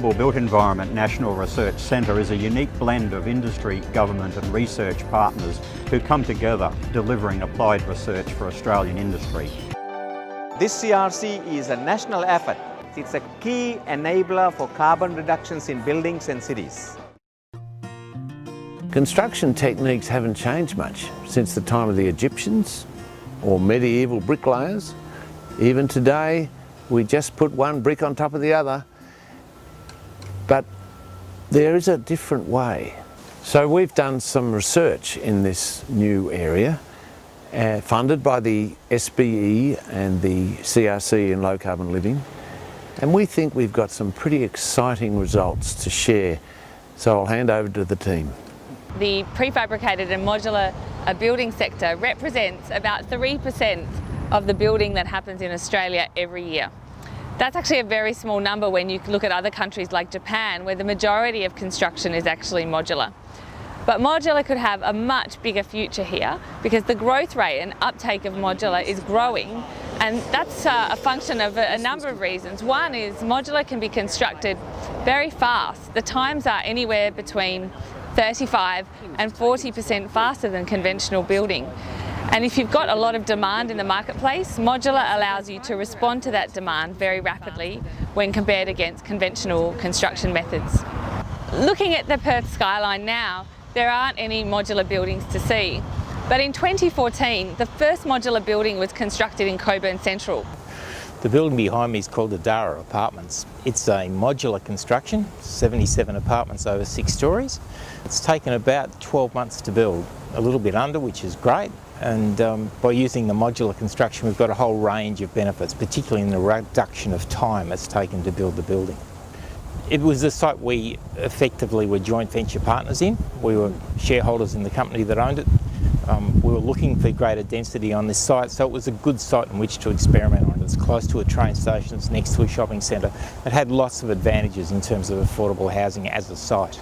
Sustainable Built Environment National Research Centre is a unique blend of industry, government and research partners who come together delivering applied research for Australian industry. This CRC is a national effort. It's a key enabler for carbon reductions in buildings and cities. Construction techniques haven't changed much since the time of the Egyptians or medieval bricklayers. Even today, we just put one brick on top of the other, but there is a different way. So we've done some research in this new area, funded by the SBE and the CRC in low carbon living, and we think we've got some pretty exciting results to share. So I'll hand over to the team. The prefabricated and modular building sector represents about 3% of the building that happens in Australia every year. That's actually a very small number when you look at other countries like Japan, where the majority of construction is actually modular. But modular could have a much bigger future here because the growth rate and uptake of modular is growing, and that's a function of a number of reasons. One is modular can be constructed very fast. The times are anywhere between 35 and 40% faster than conventional building. And if you've got a lot of demand in the marketplace, modular allows you to respond to that demand very rapidly when compared against conventional construction methods. Looking at the Perth skyline now, there aren't any modular buildings to see. But in 2014, the first modular building was constructed in Cockburn Central. The building behind me is called the Dara Apartments. It's a modular construction, 77 apartments over 6 stories. It's taken about 12 months to build, a little bit under, which is great. And by using the modular construction, we've got a whole range of benefits, particularly in the reduction of time it's taken to build the building. It was a site we effectively were joint venture partners in. We were shareholders in the company that owned it. We were looking for greater density on this site, so it was a good site in which to experiment on. It's close to a train station, it's next to a shopping centre. It had lots of advantages in terms of affordable housing as a site.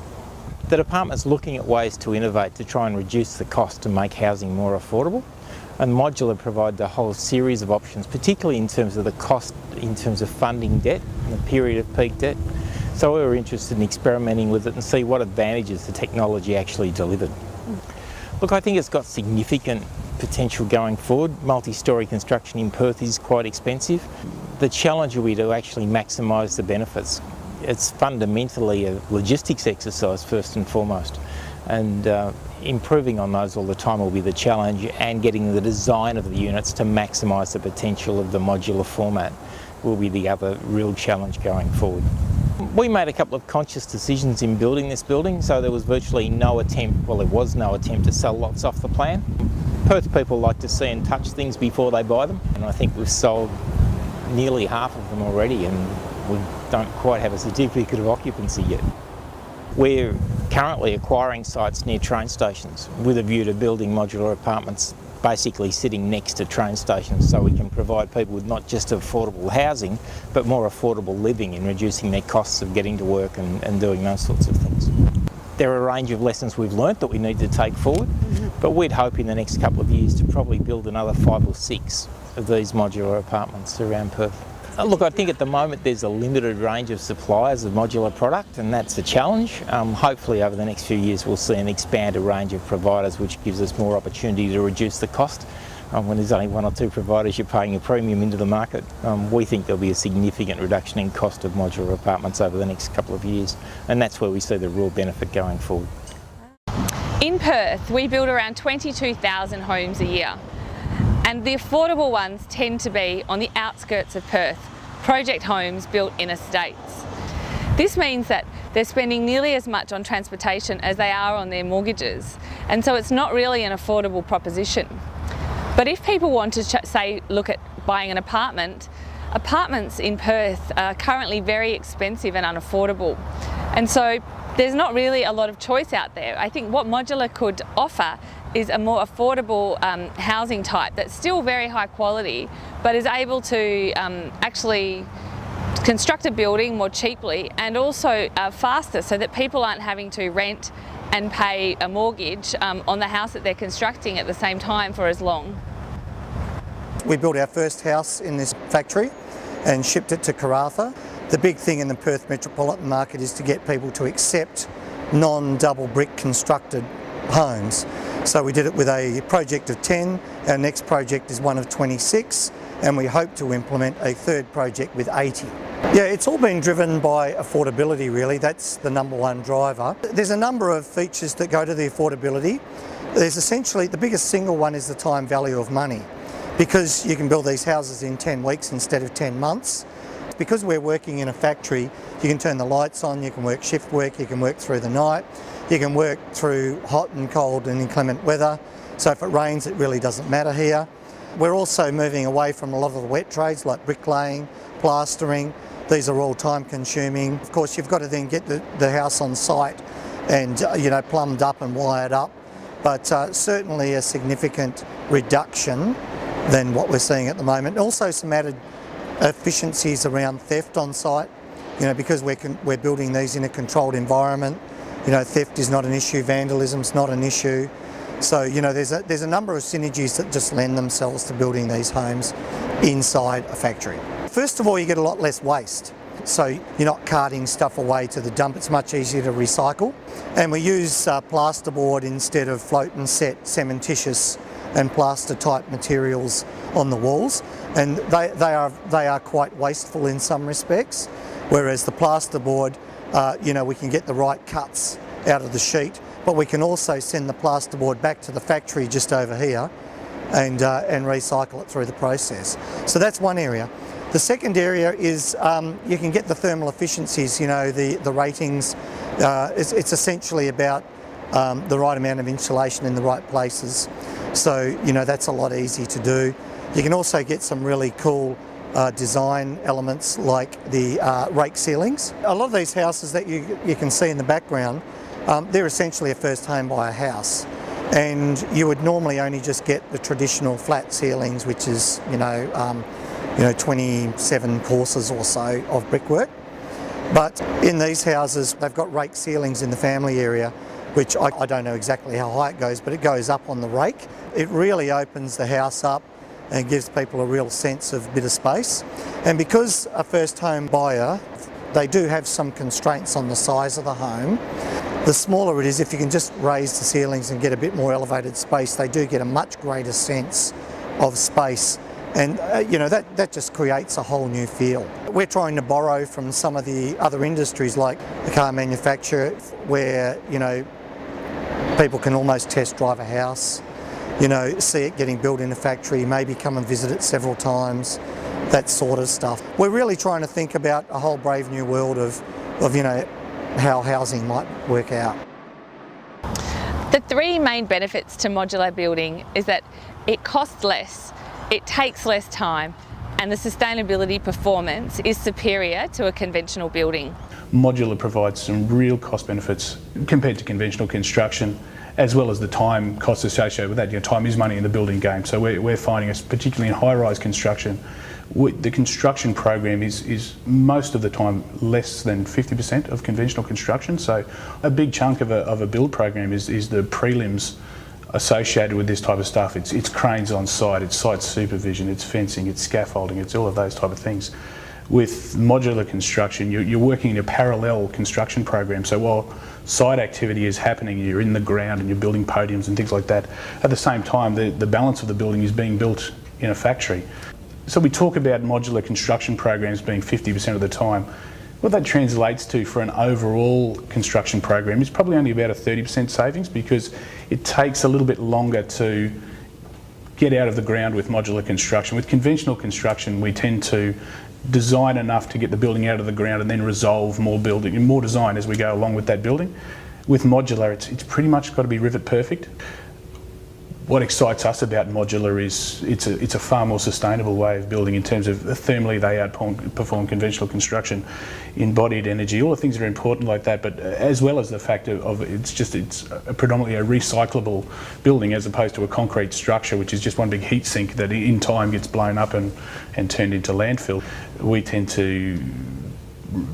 The department's looking at ways to innovate to try and reduce the cost to make housing more affordable, and modular provide a whole series of options, particularly in terms of the cost, in terms of funding debt and the period of peak debt. So we were interested in experimenting with it and see what advantages the technology actually delivered. Look, I think it's got significant potential going forward. Multi-storey construction in Perth is quite expensive. The challenge will be to actually maximise the benefits. It's fundamentally a logistics exercise first and foremost, and improving on those all the time will be the challenge, and getting the design of the units to maximise the potential of the modular format will be the other real challenge going forward. We made a couple of conscious decisions in building this building, so there was virtually no attempt, well, there was no attempt to sell lots off the plan. Perth people like to see and touch things before they buy them, and I think we've sold nearly half of them already, and we don't quite have a certificate of occupancy yet. We're currently acquiring sites near train stations with a view to building modular apartments basically sitting next to train stations, so we can provide people with not just affordable housing but more affordable living and reducing their costs of getting to work and doing those sorts of things. There are a range of lessons we've learnt that we need to take forward, but we'd hope in the next couple of years to probably build another 5 or 6 of these modular apartments around Perth. Look, I think at the moment there's a limited range of suppliers of modular product, and that's a challenge. Hopefully over the next few years we'll see an expanded range of providers, which gives us more opportunity to reduce the cost. When there's only 1 or 2 providers, you're paying a premium into the market. We think there'll be a significant reduction in cost of modular apartments over the next couple of years, and that's where we see the real benefit going forward. In Perth, we build around 22,000 homes a year. And the affordable ones tend to be on the outskirts of Perth, project homes built in estates. This means that they're spending nearly as much on transportation as they are on their mortgages, and so it's not really an affordable proposition. But if people want to look at buying an apartment, apartments in Perth are currently very expensive and unaffordable, and so there's not really a lot of choice out there. I think what modular could offer is a more affordable housing type that's still very high quality, but is able to actually construct a building more cheaply and also faster, so that people aren't having to rent and pay a mortgage on the house that they're constructing at the same time for as long. We built our first house in this factory and shipped it to Karratha. the big thing in the Perth metropolitan market is to get people to accept non-double brick constructed homes. So we did it with a project of 10, our next project is one of 26, and we hope to implement a third project with 80. Yeah, it's all been driven by affordability really, that's the number one driver. There's a number of features that go to the affordability. There's essentially, the biggest single one is the time value of money. Because you can build these houses in 10 weeks instead of 10 months. Because we're working in a factory, you can turn the lights on, you can work shift work, you can work through the night, you can work through hot and cold and inclement weather. So if it rains, it really doesn't matter here. We're also moving away from a lot of the wet trades like bricklaying, plastering. These are all time consuming. Of course, you've got to then get the house on site and plumbed up and wired up. But certainly a significant reduction than what we're seeing at the moment. Also some added efficiencies around theft on site, because we're building these in a controlled environment. Theft is not an issue, vandalism's not an issue. So there's a number of synergies that just lend themselves to building these homes inside a factory. First of all, you get a lot less waste. So you're not carting stuff away to the dump, it's much easier to recycle. And we use plasterboard instead of float and set cementitious and plaster type materials on the walls, and they are quite wasteful in some respects, whereas the plasterboard, we can get the right cuts out of the sheet, but we can also send the plasterboard back to the factory just over here and recycle it through the process. So that's one area. The second area is you can get the thermal efficiencies, the ratings. It's essentially about the right amount of insulation in the right places. So, that's a lot easier to do. You can also get some really cool design elements like the rake ceilings. A lot of these houses that you can see in the background, they're essentially a first home buyer house. And you would normally only just get the traditional flat ceilings, which is, 27 courses or so of brickwork. But in these houses, they've got rake ceilings in the family area, which I don't know exactly how high it goes, but it goes up on the rake. It really opens the house up and gives people a real sense of a bit of space. And because a first home buyer, they do have some constraints on the size of the home. The smaller it is, if you can just raise the ceilings and get a bit more elevated space, they do get a much greater sense of space. And that just creates a whole new feel. We're trying to borrow from some of the other industries like the car manufacturer, where people can almost test drive a house, see it getting built in a factory, maybe come and visit it several times, that sort of stuff. We're really trying to think about a whole brave new world of how housing might work out. The three main benefits to modular building is that it costs less, it takes less time, and the sustainability performance is superior to a conventional building. Modular provides some real cost benefits compared to conventional construction, as well as the time costs associated with that. Time is money in the building game. So we're finding, particularly in high-rise construction, the construction program is most of the time less than 50% of conventional construction. So a big chunk of a build program is the prelims associated with this type of stuff. It's cranes on site, it's site supervision, it's fencing, it's scaffolding, it's all of those type of things. With modular construction, you're working in a parallel construction program. So while site activity is happening, you're in the ground and you're building podiums and things like that. At the same time, the balance of the building is being built in a factory. So we talk about modular construction programs being 50% of the time. What that translates to for an overall construction program is probably only about a 30% savings, because it takes a little bit longer to get out of the ground with modular construction. With conventional construction, we tend to design enough to get the building out of the ground and then resolve more building and more design as we go along with that building. With modular, it's pretty much got to be rivet perfect. What excites us about modular is it's a far more sustainable way of building in terms of thermally they outperform conventional construction, embodied energy, all the things that are important like that, but as well as the fact of it's predominantly a recyclable building as opposed to a concrete structure which is just one big heat sink that in time gets blown up and turned into landfill. We tend to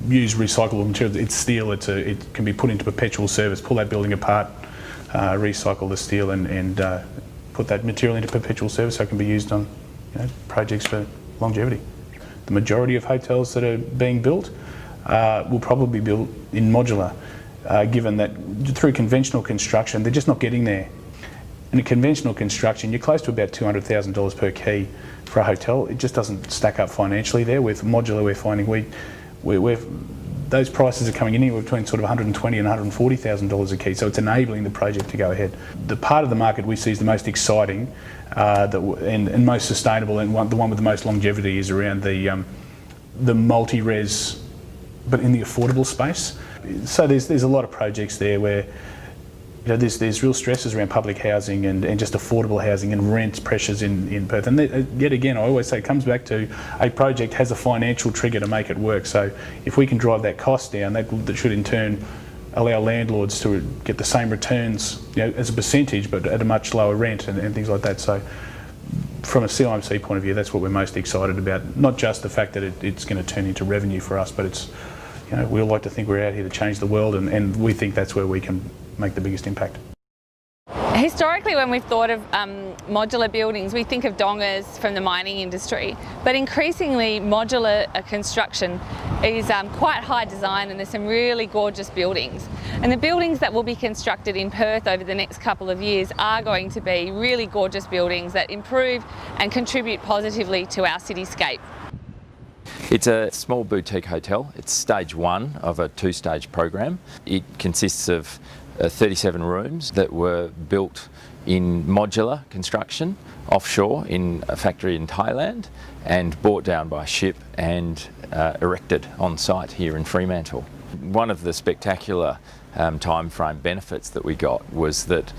use recyclable materials. It's steel, it can be put into perpetual service, pull that building apart, recycle the steel and put that material into perpetual service so it can be used on projects for longevity. the majority of hotels that are being built will probably be built in modular, given that through conventional construction they're just not getting there. In a conventional construction you're close to about $200,000 per key for a hotel. It just doesn't stack up financially there. With modular we're finding those prices are coming in anywhere between sort of $120,000 and $140,000 a key, so it's enabling the project to go ahead. The part of the market we see is the most exciting and most sustainable, and the one with the most longevity is around the multi-res, but in the affordable space. So there's a lot of projects there where there's real stresses around public housing and just affordable housing and rent pressures in Perth. And yet again, I always say it comes back to a project has a financial trigger to make it work. So if we can drive that cost down, that should in turn allow landlords to get the same returns as a percentage, but at a much lower rent and things like that. So from a CIMC point of view, that's what we're most excited about. Not just the fact that it's going to turn into revenue for us, but it's, we all like to think we're out here to change the world, and we think that's where we can make the biggest impact. Historically, when we've thought of modular buildings, we think of dongers from the mining industry, but increasingly modular construction is quite high design, and there's some really gorgeous buildings. And the buildings that will be constructed in Perth over the next couple of years are going to be really gorgeous buildings that improve and contribute positively to our cityscape. It's a small boutique hotel. It's stage one of a two-stage program. It consists of 37 rooms that were built in modular construction offshore in a factory in Thailand and brought down by ship and erected on site here in Fremantle. One of the spectacular time frame benefits that we got was that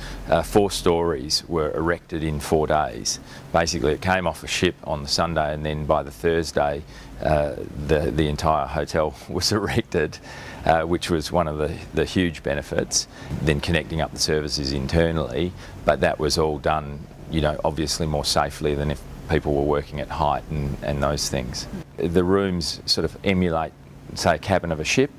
4 stories were erected in 4 days. Basically it came off a ship on the Sunday, and then by the Thursday the entire hotel was erected, which was one of the huge benefits. Then connecting up the services internally, but that was all done obviously more safely than if people were working at height and those things. The rooms sort of emulate, say, a cabin of a ship.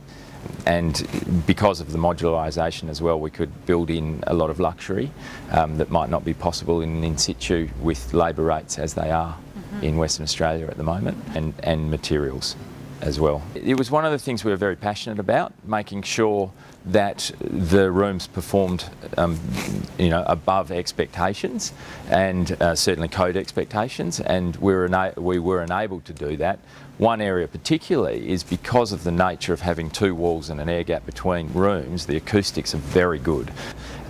And because of the modularisation as well, we could build in a lot of luxury that might not be possible in situ with labour rates as they are in Western Australia at the moment, and materials as well. It was one of the things we were very passionate about, making sure that the rooms performed above expectations and certainly code expectations, and we were enabled to do that. One area particularly is because of the nature of having 2 walls and an air gap between rooms, the acoustics are very good.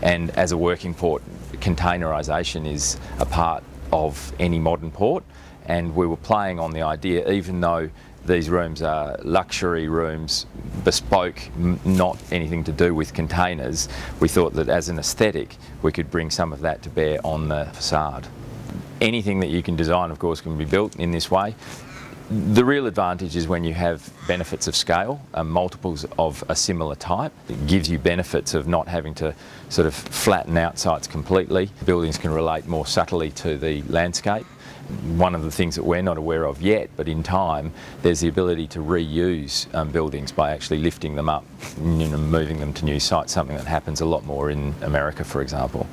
And as a working port, containerisation is a part of any modern port, and we were playing on the idea, even though these rooms are luxury rooms, bespoke, not anything to do with containers, we thought that as an aesthetic we could bring some of that to bear on the facade. Anything that you can design, of course, can be built in this way. The real advantage is when you have benefits of scale, multiples of a similar type. It gives you benefits of not having to sort of flatten out sites completely. Buildings can relate more subtly to the landscape. One of the things that we're not aware of yet, but in time, there's the ability to reuse buildings by actually lifting them up, moving them to new sites, something that happens a lot more in America, for example.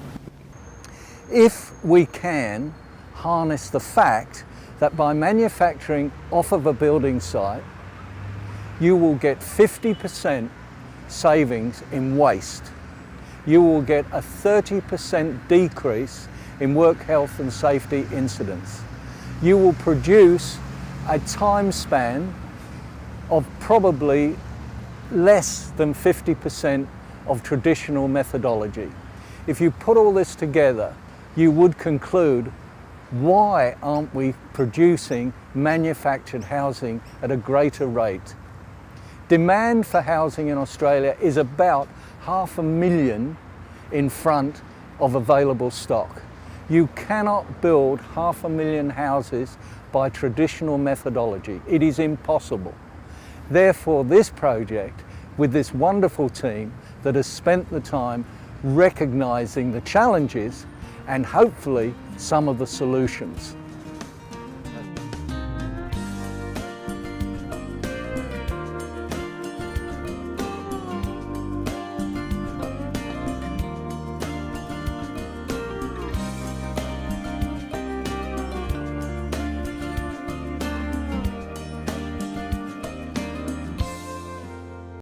If we can harness the fact that by manufacturing off of a building site, you will get 50% savings in waste. You will get a 30% decrease in work health and safety incidents. You will produce a time span of probably less than 50% of traditional methodology. If you put all this together, you would conclude, why aren't we producing manufactured housing at a greater rate? Demand for housing in Australia is about 500,000 in front of available stock. You cannot build 500,000 houses by traditional methodology. It is impossible. Therefore, this project, with this wonderful team that has spent the time recognising the challenges and hopefully some of the solutions.